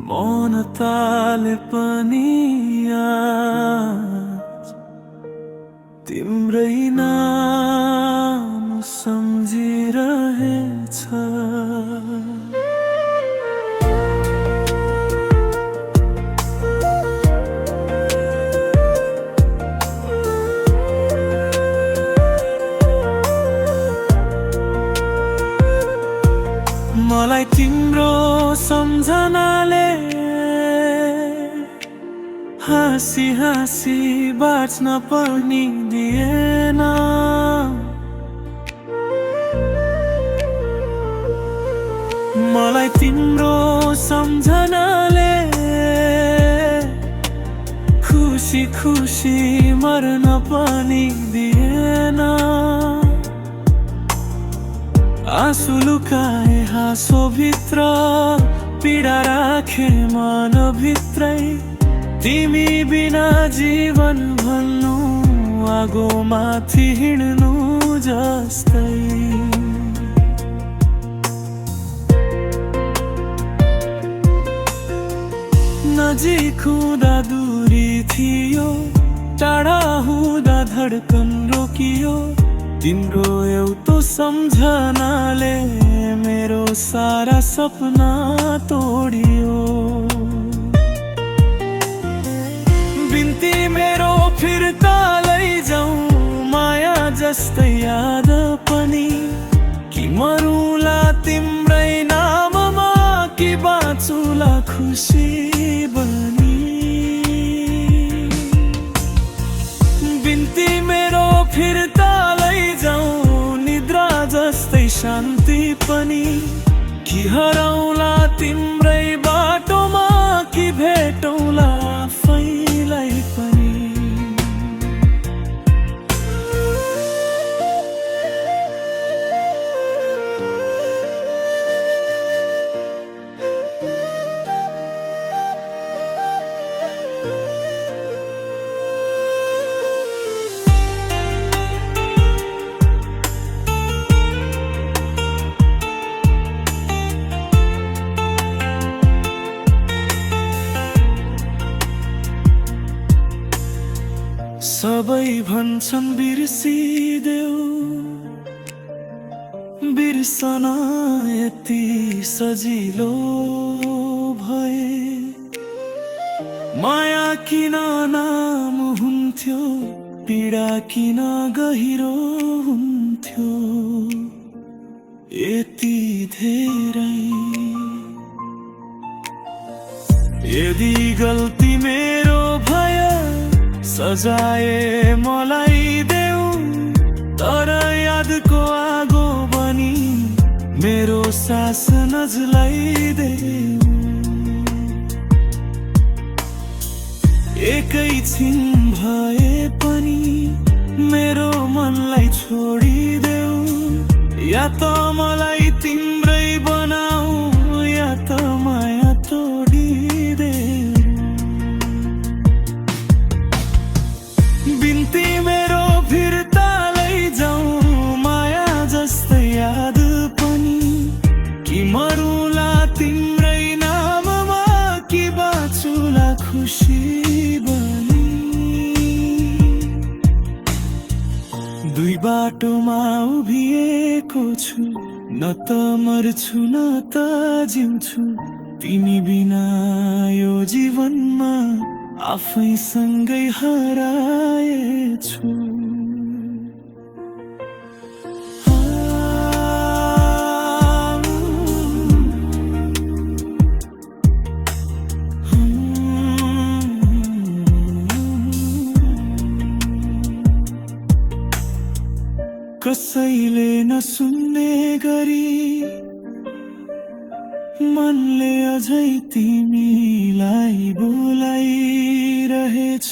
मौन ताले पनि आज तिम्रै नाम सम्झिरहेछ। मलाई तिम्रो सम्झनाले हाँसी हाँसी बाँच्न पनि दिएन। मलाई तिम्रो सम्झनाले खुसी खुसी मर्न पनि दिएन। आँसु लुकाए हाँसो भित्र, पीडा राखे मन भित्रै। तिमी बिना जीवन भन्नु आगो माथि हिँड्नु जस्तै। नजिक हुँदा दूरी थियो, टाढा हुँदा धड्कन रोकियो। तिम्रो एउटो सम्झनाले मेरो सारा सपना तोडियो। बिन्ती मेरो फिर्ता लैजाऊ, माया जस्तै याद पनि। कि मरुला तिम्रै नाममा, कि बाँचुला खुसी बनी। बिन्ती मेरो फिर्ता लैजाऊ, निद्रा जस्तै शान्ति पनि। कि हराउला तिम्रै बाटोमा, कि भेटौला आफैलाई पनि। सबै भन्छन् बिर्सिदेऊ, बिर्सन यति सजिलो भए। माया किन नाम हुन्थ्यो, पीडा किन गहिरो हुन्थ्यो यति धेरै। यदि गल्ती मेरो भयो, सजाए मलाई देऊ। तर यादको आगो बनी मेरो सास नजलाइदेऊ। एकैछिन भए पनि मेरो मनलाई छोडिदेऊ। या त मलाई तिम्रै बनाऊ, या त माया तोडिदेऊ। बिन्ती मेरो फिर्ता लैजाऊ, माया जस्तै याद पनि। कि मरुला तिम्रै नाममा, कि बाँचुला खुसी बनी। दुई बाटोमा उभिएको छु, न त मर्छु न त जिउँछु। तिमी बिना यो जीवनमा आफैसँगै हराएछु। कसैले नसुन्ने गरी मनले अझै तिमीलाई बोलाइरहेछ।